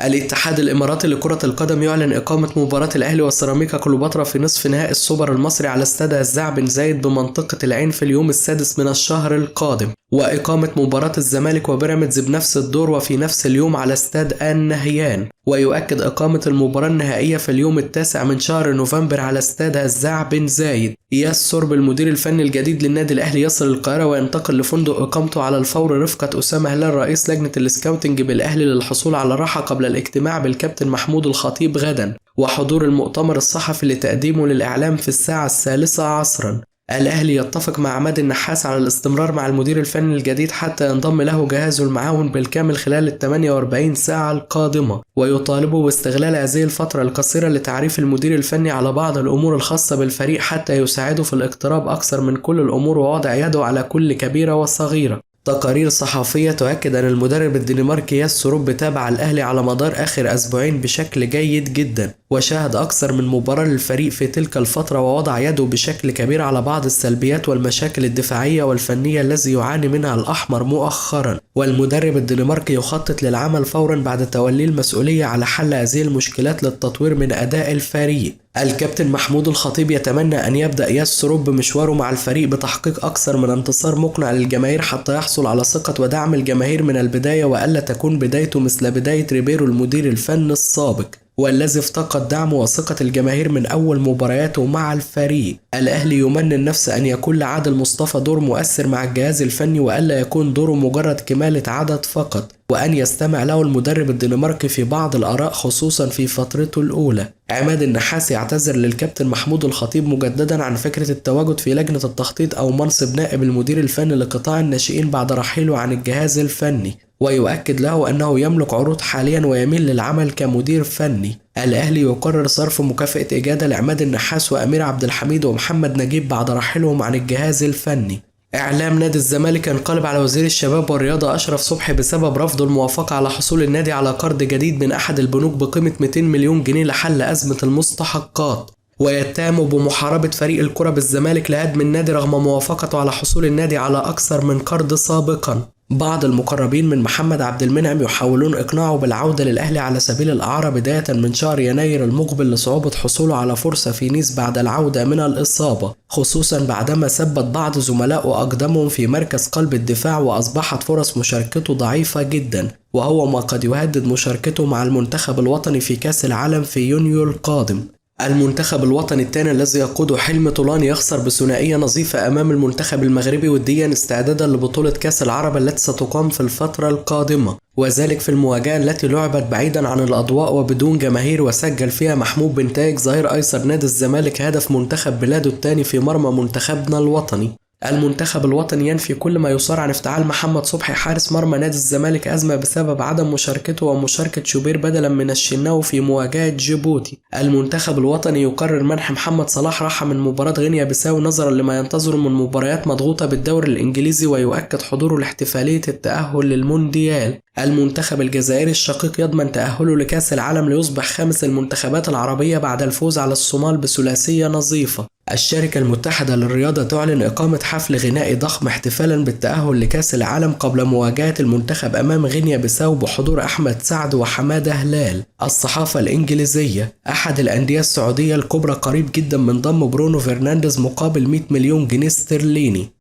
الاتحاد الإماراتي لكرة القدم يعلن إقامة مباراة الأهلي وسيراميكا كليوباترا في نصف نهائي السوبر المصري على استاد هزاع بن زايد بمنطقة العين في اليوم السادس من الشهر القادم، وإقامة مباراة الزمالك وبيراميدز بنفس الدور وفي نفس اليوم على استاد النهيان. ويؤكد إقامة المباراة النهائية في اليوم التاسع من شهر نوفمبر على استاد هزاع بن زايد. إياس سورب المدير الفني الجديد للنادي الأهلي يصل القاهرة وينتقل لفندق إقامته على الفور رفقة أسامة هلال رئيس لجنة السكاوتنج بالأهلي للحصول على راحة قبل الاجتماع بالكابتن محمود الخطيب غدا، وحضور المؤتمر الصحفي لتقديمه للإعلام في الساعة 3 عصرا. الأهلي يتفق مع عماد النحاس على الاستمرار مع المدير الفني الجديد حتى ينضم له جهازه المعاون بالكامل خلال 48 ساعة القادمة، ويطالبه باستغلال هذه الفترة القصيرة لتعريف المدير الفني على بعض الأمور الخاصة بالفريق حتى يساعده في الاقتراب أكثر من كل الأمور ووضع يده على كل كبيرة وصغيرة. تقارير صحفية تؤكد أن المدرب الدنماركي إياس سورب تابع الأهلي على مدار آخر أسبوعين بشكل جيد جدا، وشاهد أكثر من مباراة للفريق في تلك الفترة ووضع يده بشكل كبير على بعض السلبيات والمشاكل الدفاعية والفنية الذي يعاني منها الأحمر مؤخرا. والمدرب الدنماركي يخطط للعمل فورا بعد توليه المسؤولية على حل هذه المشكلات للتطوير من أداء الفريق. الكابتن محمود الخطيب يتمنى أن يبدأ إياس سورب مشواره مع الفريق بتحقيق أكثر من انتصار مقنع للجماهير حتى يحصل على ثقة ودعم الجماهير من البداية، وألا تكون بدايته مثل بداية ريبيرو المدير الفني السابق والذي افتقد دعم وثقة الجماهير من أول مبارياته مع الفريق. الأهلي يمني النفس أن يكون لعادل مصطفى دور مؤثر مع الجهاز الفني وألا يكون دوره مجرد كمالة عدد فقط، وأن يستمع له المدرب الدنماركي في بعض الآراء خصوصا في فترته الأولى. عماد النحاس يعتذر للكابتن محمود الخطيب مجددا عن فكرة التواجد في لجنة التخطيط أو منصب نائب المدير الفني لقطاع الناشئين بعد رحيله عن الجهاز الفني، ويؤكد له أنه يملك عروض حاليا ويميل للعمل كمدير فني. الأهلي يقرر صرف مكافأة إجادة لعماد النحاس وأمير عبد الحميد ومحمد نجيب بعد رحيلهم عن الجهاز الفني. إعلام نادي الزمالك ينقلب على وزير الشباب والرياضة أشرف صبحي بسبب رفض الموافقة على حصول النادي على قرض جديد من أحد البنوك بقيمة 200 مليون جنيه لحل أزمة المستحقات. ويتهم بمحاربة فريق الكرة بالزمالك لهدم النادي رغم موافقته على حصول النادي على أكثر من قرض سابقا. بعض المقربين من محمد عبد المنعم يحاولون إقناعه بالعودة للأهلي على سبيل الإعارة بداية من شهر يناير المقبل لصعوبة حصوله على فرصة في نيس بعد العودة من الإصابة، خصوصا بعدما ثبت بعض زملائه أقدامهم في مركز قلب الدفاع وأصبحت فرص مشاركته ضعيفة جدا، وهو ما قد يهدد مشاركته مع المنتخب الوطني في كأس العالم في يونيو القادم. المنتخب الوطني الثاني الذي يقوده حلمي طولان يخسر بثنائية نظيفة أمام المنتخب المغربي وديا استعدادا لبطولة كأس العرب التي ستقام في الفترة القادمة، وذلك في المواجهة التي لعبت بعيدا عن الأضواء وبدون جماهير، وسجل فيها محمود بن تايج ظهير أيسر نادي الزمالك هدف منتخب بلاده الثاني في مرمى منتخبنا الوطني. المنتخب الوطني ينفي كل ما يصار عن افتعال محمد صبحي حارس مرمى نادي الزمالك أزمة بسبب عدم مشاركته ومشاركة شوبير بدلا من الشناوي في مواجهة جيبوتي. المنتخب الوطني يقرر منح محمد صلاح راحة من مباراة غينيا بيساو نظرا لما ينتظر من مباريات مضغوطة بالدوري الإنجليزي، ويؤكد حضوره لاحتفالية التأهل للمونديال. المنتخب الجزائري الشقيق يضمن تأهله لكأس العالم ليصبح خامس المنتخبات العربية بعد الفوز على الصومال بثلاثية نظيفة. الشركة المتحدة للرياضة تعلن إقامة حفل غنائي ضخم احتفالا بالتأهل لكأس العالم قبل مواجهة المنتخب أمام غينيا بيساو بحضور أحمد سعد وحمادة هلال. الصحافة الإنجليزية: أحد الأندية السعودية الكبرى قريب جدا من ضم برونو فرنانديز مقابل 100 مليون جنيه استرليني.